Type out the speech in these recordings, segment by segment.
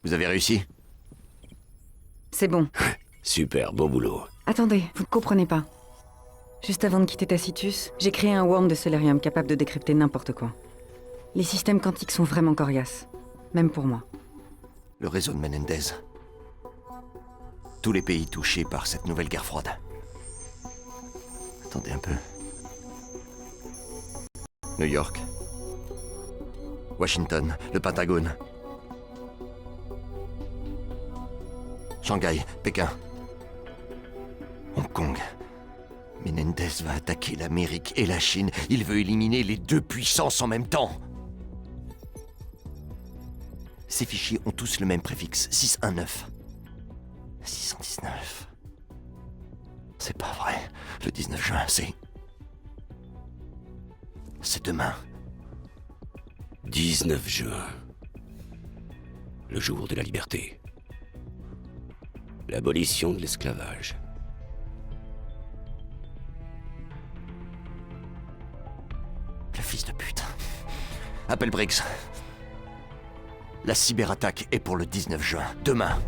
Vous avez réussi? C'est bon. Super, beau boulot. Attendez, vous ne comprenez pas. Juste avant de quitter Tacitus, j'ai créé un worm de Solarium capable de décrypter n'importe quoi. Les systèmes quantiques sont vraiment coriaces. Même pour moi. Le réseau de Menendez. Tous les pays touchés par cette nouvelle guerre froide. Attendez un peu. New York. Washington, le Pentagone. Shanghai, Pékin. Hong Kong. Menendez va attaquer l'Amérique et la Chine. Il veut éliminer les deux puissances en même temps. Ces fichiers ont tous le même préfixe, 619. 619. C'est pas vrai. Le 19 juin, c'est demain. 19 juin. Le jour de la liberté. L'abolition de l'esclavage. Le fils de pute. Appelle Briggs. La cyberattaque est pour le 19 juin, demain.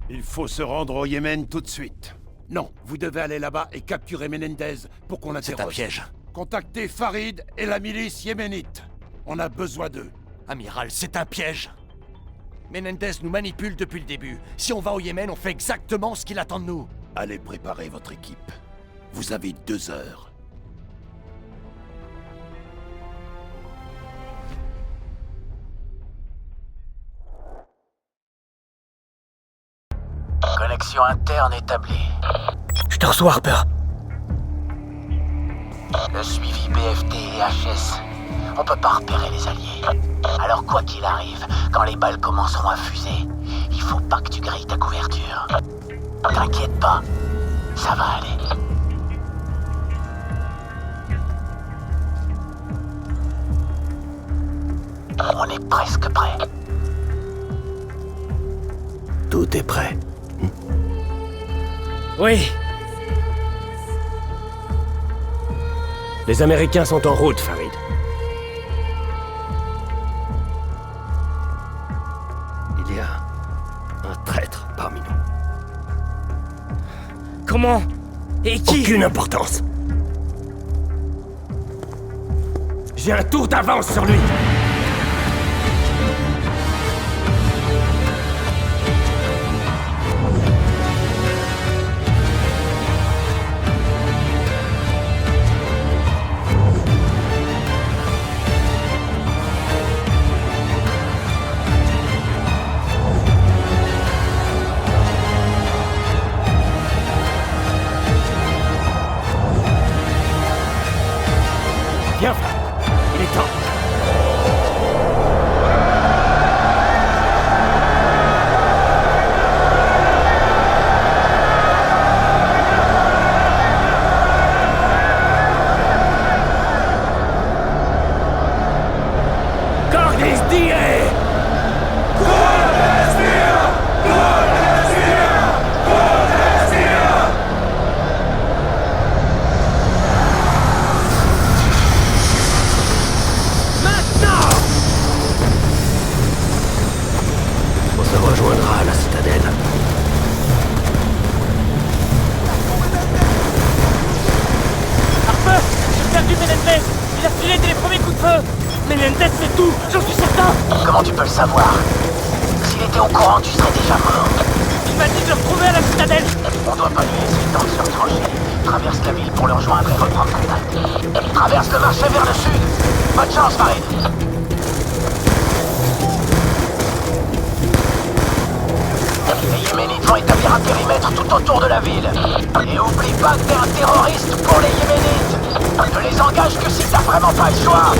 Il faut se rendre au Yémen tout de suite. Non, vous devez aller là-bas et capturer Menendez pour qu'on l'interroge. C'est un piège. Contactez Farid et la milice yéménite. On a besoin d'eux. Amiral, c'est un piège. Menendez nous manipule depuis le début. Si on va au Yémen, on fait exactement ce qu'il attend de nous. Allez préparer votre équipe. Vous avez 2 heures. Connexion interne établie. Je te reçois, Harper. Le suivi BFT et HS. On peut pas repérer les alliés. Alors quoi qu'il arrive, quand les balles commenceront à fuser, il faut pas que tu grilles ta couverture. T'inquiète pas, ça va aller. On est presque prêt. Tout est prêt. Oui. Les Américains sont en route, Farid. Il y a un traître parmi nous. Comment? Et qui? Aucune importance. J'ai un tour d'avance sur lui. Viens, frère. Il est temps. Cordis die! On se rejoindra à la citadelle. Harper! J'ai perdu Menendez! Il a filé dès les premiers coups de feu! Menendez, c'est tout! J'en suis certain! Comment tu peux le savoir? S'il était au courant, tu serais déjà mort. Il m'a dit de le retrouver à la citadelle! On doit pas lui laisser le temps de se retrancher. Traverse la ville pour le rejoindre et reprendre contact. Traverse le marché vers le sud. Bonne chance, Farid. Les Yéménites vont établir un périmètre tout autour de la ville. Et oublie pas que t'es un terroriste pour les Yéménites. Ne les engage que si t'as vraiment pas le choix.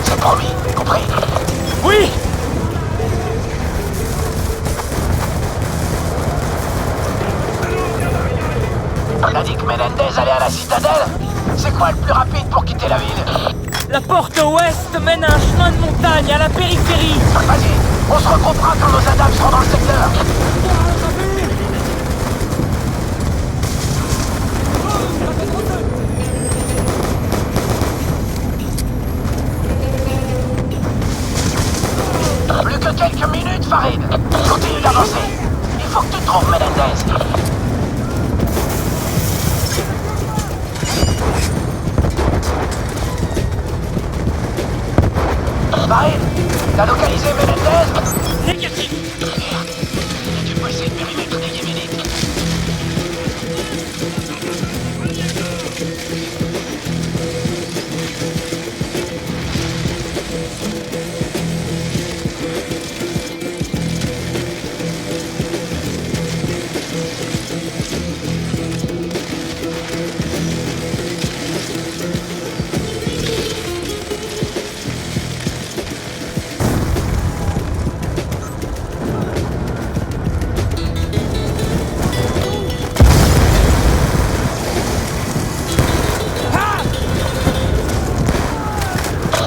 C'est promis, compris? Oui! On a dit que Menendez allait à la citadelle? C'est quoi le plus rapide pour quitter la ville? La porte ouest mène à un chemin de montagne, à la périphérie. Vas-y, on se regroupera quand nos adaptes seront dans le secteur. Plus que quelques minutes, Farid. Continue d'avancer. Il faut que tu trouves Menendez. Farid, t'as localisé Menendez? Négatif. Tu peux essayer de périmètre des Yéménites.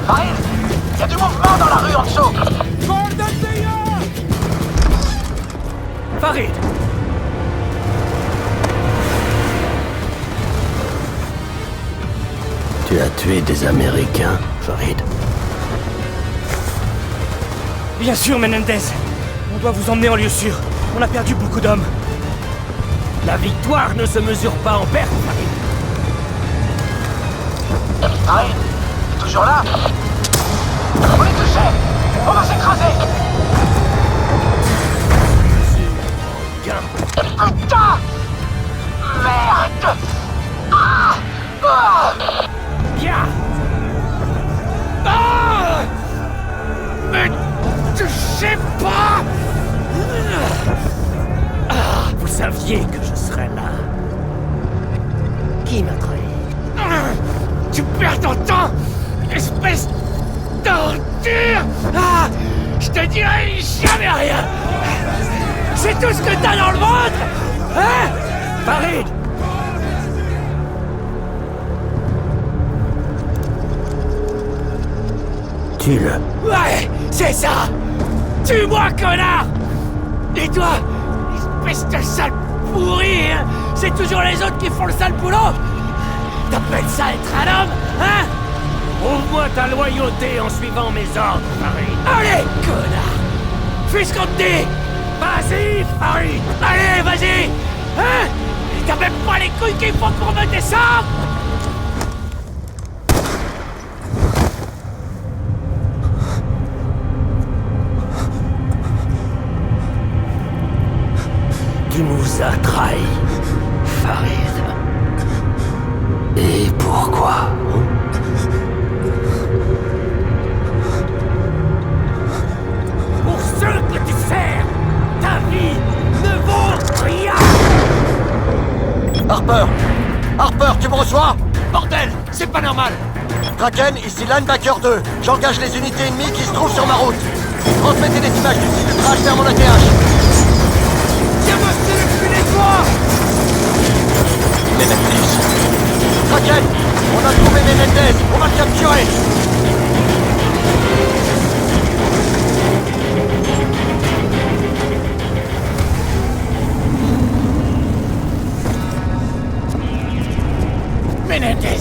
Farid, y a du mouvement dans la rue en dessous. Farid. Tu as tué des Américains, Farid. Bien sûr, Menendez. On doit vous emmener en lieu sûr. On a perdu beaucoup d'hommes. La victoire ne se mesure pas en perte, Farid. Farid, t'es toujours là? On est touché. On va s'écraser. Putain! Merde! Ah! Ah! Bien. Ah! Mais touchez pas! Ah, vous saviez que je serais là. Qui m'a trahi? Ah! Tu perds ton temps, espèce d'ordure! Ah! Je te dirai jamais rien! C'est tout ce que t'as dans le ventre! Hein? Farid! Tue-le. Ouais, c'est ça! Tue-moi, connard! Et toi, espèce de sale pourri, hein? C'est toujours les autres qui font le sale boulot! T'appelles ça être un homme, hein? Prouve-moi ta loyauté en suivant mes ordres, Farid! Allez, connard! Fais ce qu'on te dit! Vas-y, Farid! Allez, vas-y! Hein? T'as même pas les couilles qu'il faut pour me descendre! Tu nous as trahis, Farid. Et pourquoi? Pour ceux que tu sers, ta vie ne vaut rien! Harper! Harper, tu me reçois? Bordel, c'est pas normal. Kraken, ici Linebacker 2. J'engage les unités ennemies qui se trouvent sur ma route. Transmettez des images du site de crash vers mon ATH. Viens me tirer depuis les doigts! Menendez. Kraken, on a trouvé Menendez. On va le capturer. Menendez!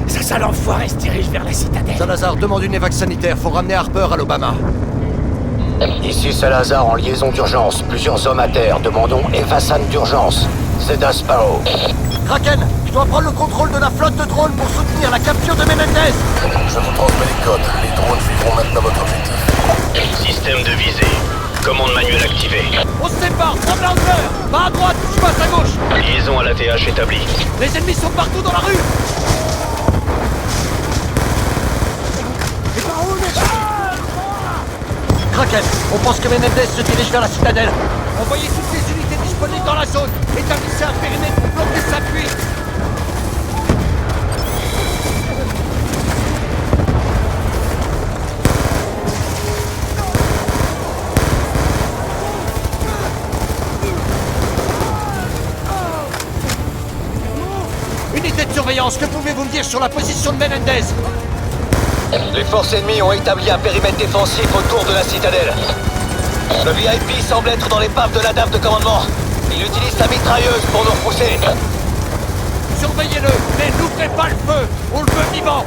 Ça sale enfoiré se dirige vers la citadelle. Salazar demande une évac sanitaire. Faut ramener Harper à l'Obama. Ici Salazar en liaison d'urgence. Plusieurs hommes à terre. Demandons Evasan d'urgence. C'est Sparrow. Kraken, je dois prendre le contrôle de la flotte de drones pour soutenir la capture de Menendez. Je vous transmets les codes. Les drones suivront maintenant votre objectif. Système de visée. Commande manuelle activée. On se sépare, prends la hauteur. Va à droite, je passe à gauche. Liaison à l'ATH établie. Les ennemis sont partout dans la rue. Kraken, on pense que Menendez se dirige vers la citadelle. Envoyez toutes les unités disponibles dans la zone. Établissez un périmètre pour bloquer sa fuite. Agence, que pouvez-vous me dire sur la position de Menendez? Les forces ennemies ont établi un périmètre défensif autour de la citadelle. Le VIP semble être dans l'épave de la dalle de commandement. Il utilise sa mitrailleuse pour nous repousser. Surveillez-le, mais n'ouvrez pas le feu. On le veut vivant.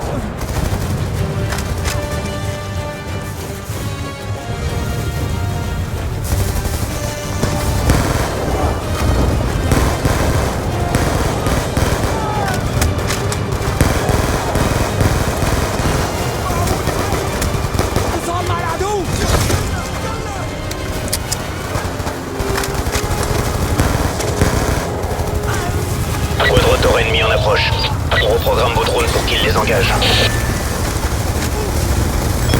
Quadrotor ennemi en approche. On reprogramme vos drones pour qu'ils les engagent.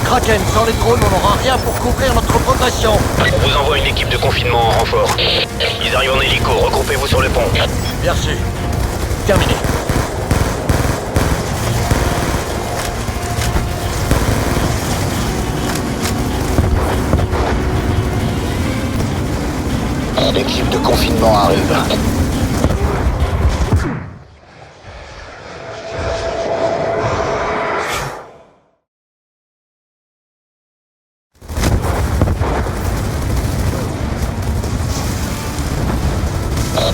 Kraken, sans les drones, on n'aura rien pour couvrir notre progression. On vous envoie une équipe de confinement en renfort. Ils arrivent en hélico, regroupez-vous sur le pont. Bien sûr. Terminé. L'équipe de confinement arrive.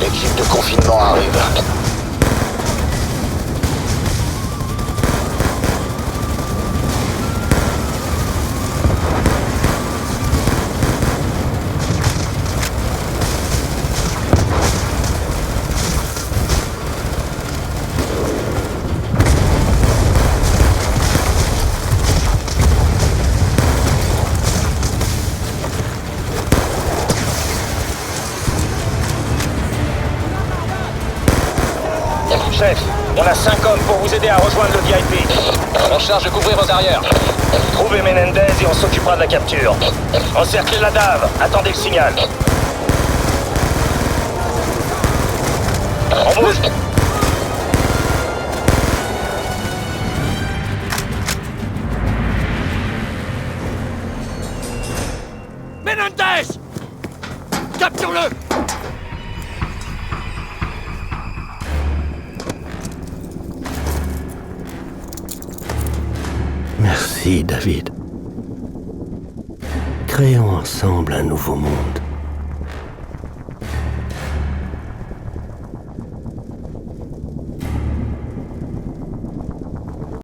L'équipe de confinement arrive. Chef, on a 5 hommes pour vous aider à rejoindre le VIP. On charge de couvrir vos arrières. Trouvez Menendez et on s'occupera de la capture. Encerclez la dave, attendez le signal. On bouge. Menendez! Capture-le! Merci, David. Créons ensemble un nouveau monde.